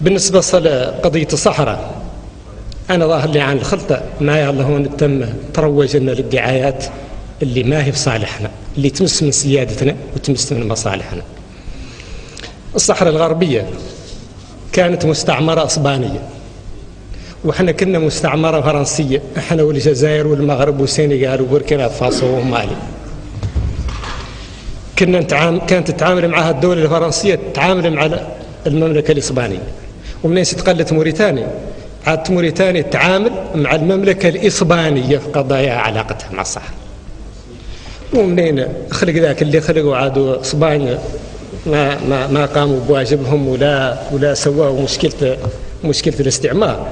بالنسبة لقضية الصحراء، أنا ظاهر لي عن الخلطة معايا الله هون تم تروج لنا للدعايات اللي ما هي في صالحنا، اللي تمس من سيادتنا وتمس من مصالحنا. الصحراء الغربية كانت مستعمرة إسبانية، وإحنا كنا مستعمرة فرنسية، إحنا والجزائر والمغرب والسنغال وبوركينا فاسو ومالي. كانت تتعامل معها الدولة الفرنسية تتعامل مع المملكة الإسبانية، ومنين استقلت موريتانيا عادت موريتانيا تتعامل مع المملكة الإسبانية في قضايا علاقتها مع الصحراء. ومنين خلق ذاك اللي خلقوا عادوا إسبانيا ما قاموا بواجبهم ولا سووا مشكلة الاستعمار،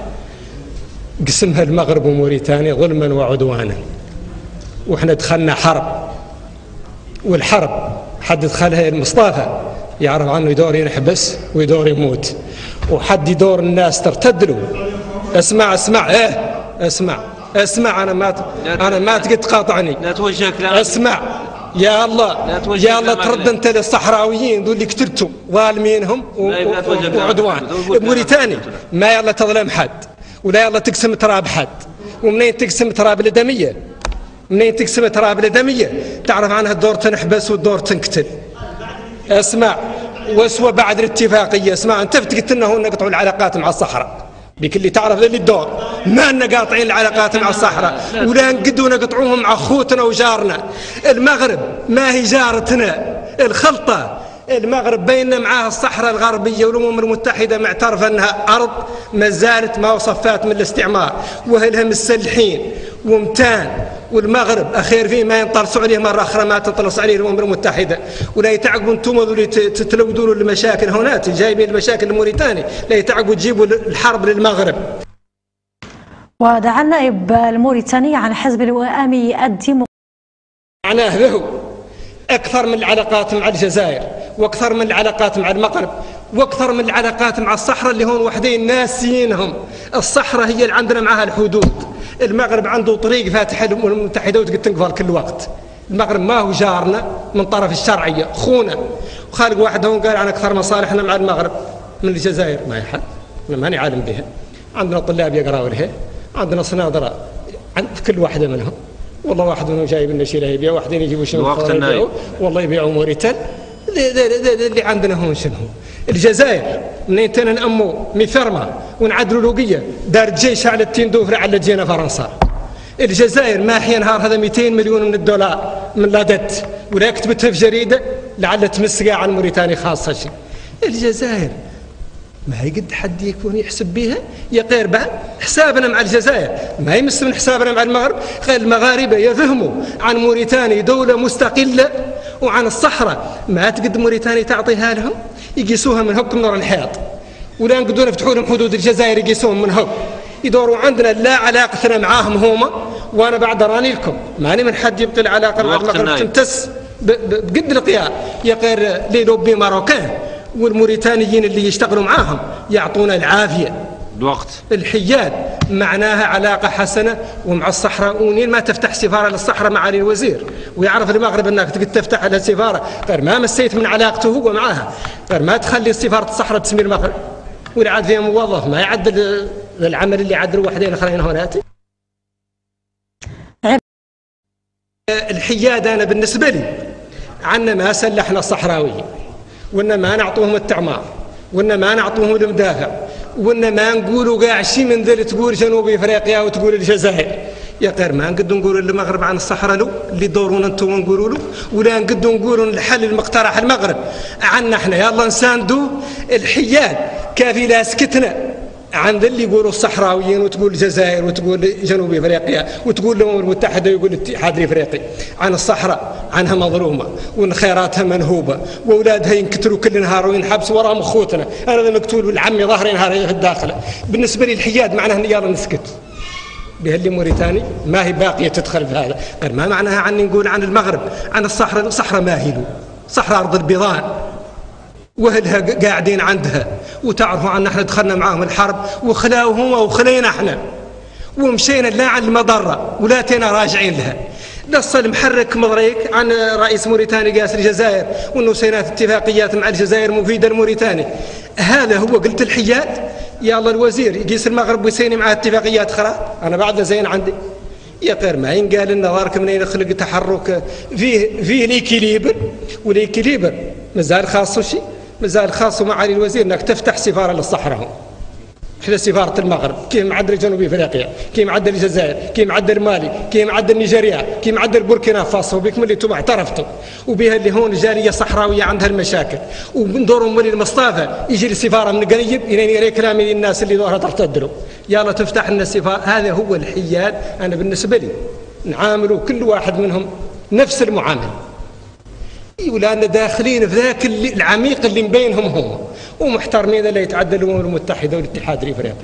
قسمها المغرب وموريتانيا ظلما وعدوانا، وإحنا دخلنا حرب، والحرب حد دخلها المصطفى يعرف عنه يدور ينحبس ويدور يموت، وحد يدور الناس ترتد له. اسمع انا ما تقدر تقاطعني. لا توجه كلام. اسمع يا الله ترد انت للصحراويين ذول اللي قتلتوا ظالمينهم وعدوان. موريتانيا ما يلا تظلم حد ولا يلا تقسم تراب حد. ومنين تقسم تراب الدميه؟ منين تقسم تراب الدميه؟ تعرف عنها الدور تنحبس والدور تنقتل. اسمع واسوى بعد الاتفاقيه. اسمع انت قلت انه نقطعوا العلاقات مع الصحراء، بك اللي تعرف ذا اللي الدور ما لنا قاطعين العلاقات مع الصحراء ولا نقدوا نقطعوهم مع اخوتنا وجارنا. المغرب ما هي جارتنا، الخلطه المغرب بيننا معاها الصحراء الغربيه، والامم المتحده معترفه انها ارض ما زالت ما وصفات من الاستعمار، واهلها مسلحين ومتان، والمغرب اخير فيه ما ينطلسوا عليه مره اخرى ما تنطلس عليه الامم المتحده. ولا يتعقبوا انتم اللي تتلودوا المشاكل هناك جايبين المشاكل لموريتانيا، لا يتعقبوا تجيبوا الحرب للمغرب. ودعا النائب الموريتاني عن حزب الوئامي الديمقراطي معناه له اكثر من العلاقات مع الجزائر، واكثر من العلاقات مع المغرب، واكثر من العلاقات مع الصحراء اللي هون وحدين ناسينهم. الصحراء هي اللي عندنا معها الحدود، المغرب عنده طريق فاتح الامم المتحده وتقدر تنقفل كل وقت. المغرب ما هو جارنا من طرف الشرعيه، خونا وخالق واحد هون قال عن اكثر مصالحنا مع المغرب من الجزائر. ما يحد انا ماني عالم بها، عندنا طلاب يقراوا لها، عندنا صنادره في كل واحده منهم. والله واحد منهم جايب لنا شيء لا يبيع، واحدين يجيبوا شنو والله يبيعوا موريتان. اللي عندنا هون شنو؟ الجزائر منين نأموا ميثرما ونعدلوا لوقيه دار الجيش على التندوفر على جينا فرنسا. الجزائر ما حي نهار هذا 200 مليون من الدولار من لادت، ولا كتبتها في جريده لعل تمس كاع عن موريتانيا خاصه شيء. الجزائر ما هي قد حد يكون يحسب بها يا غير بعد حسابنا مع الجزائر ما يمس من حسابنا مع المغرب. خير المغاربه يفهموا عن موريتانيا دوله مستقله، وعن الصحراء ما تقد موريتانيا تعطيها لهم، يقيسوها من هوك نور الحيط، ولا نقدروا نفتحوا لهم حدود الجزائر يقيسوهم من هوك، يدوروا عندنا لا علاقتنا معاهم هما. وانا بعد راني لكم ماني من حد يبقي العلاقه مع المغرب تمتس بقد القيار يا غير لي لوبي ماروكان، والموريتانيين اللي يشتغلوا معاهم يعطونا العافيه. الوقت الحياد معناها علاقه حسنه، ومع الصحراء ونين ما تفتح سفاره للصحراء معالي الوزير، ويعرف المغرب انك تقدر تفتح لها سفاره غير ما مسيت من علاقته هو معاها، غير ما تخلي سفاره الصحراء تسمي المغرب ولا عاد فيها موظف ما يعدل العمل اللي يعدلوا وحدين اخرين هوناتي. الحياد انا بالنسبه لي عنا ما سلحنا الصحراويين، وإن ما نعطوهم التعمار، وإن ما نعطوهم المدافع، وإن ما نقولوا قاع شيء من ذل تقول جنوب افريقيا وتقول الجزائر. يا غير ما نقدروا نقولوا للمغرب عن الصحراء له اللي دورونا انتم نقولوا له، ولا نقدروا نقولوا الحل المقترح المغرب عنا احنا يلا نساندوا الحياد كافي لا سكتنا عن ذا اللي يقولوا الصحراويين وتقول الجزائر وتقول جنوب افريقيا وتقول الامم المتحده ويقول الاتحاد الافريقي عن الصحراء عنها مظلومه وان خيراتها منهوبه واولادها ينقتلوا كل نهار وينحبسوا وراهم اخوتنا. انا ذا مقتول والعمي ظهري نهار في الداخله. بالنسبه لي الحياد معناه ان يلا نسكت بها اللي موريتاني ما هي باقيه تدخل في هذا، غير ما معناها عني نقول عن المغرب عن الصحراء. الصحراء ما هي له صحراء ارض البيضان واهلها قاعدين عندها، وتعرفوا عن احنا دخلنا معاهم الحرب وخلاوهم وخلينا احنا ومشينا لا عن المضره ولا تينا راجعين لها. نص المحرك مضريك عن رئيس موريتانيا قاس الجزائر وانه سينات اتفاقيات مع الجزائر مفيده لموريتانيا. هذا هو قلت الحياد. يلا الوزير يقيس المغرب ويسيني معاه اتفاقيات اخرى، انا بعد زين عندي يا غير ما ينقال لنا ظهرك منين يخلق تحرك فيه ليكيليبر، وليكيليبر مازال خاصه شيء، مازال خاصه معالي الوزير انك تفتح سفاره للصحراء، احنا سفاره المغرب كي معدل جنوب افريقيا، كي معدل الجزائر، كي معدل مالي، كي معدل نيجيريا، كي معدل بوركينا فاسو، بكم اللي انتم اعترفتوا وبها اللي هون جاليه صحراويه عندها المشاكل، وبندورهم ولي المصطفى يجي السفاره من قريب الى كلامي للناس اللي ظهرها تحت الدرو، يلا تفتح لنا السفاره. هذا هو الحياد. انا بالنسبه لي نعاملوا كل واحد منهم نفس المعامله، ولأن داخلين في ذاك العميق اللي مبينهم هم، ومحترمين اللي يتعدى الأمم المتحدة والاتحاد الإفريقي.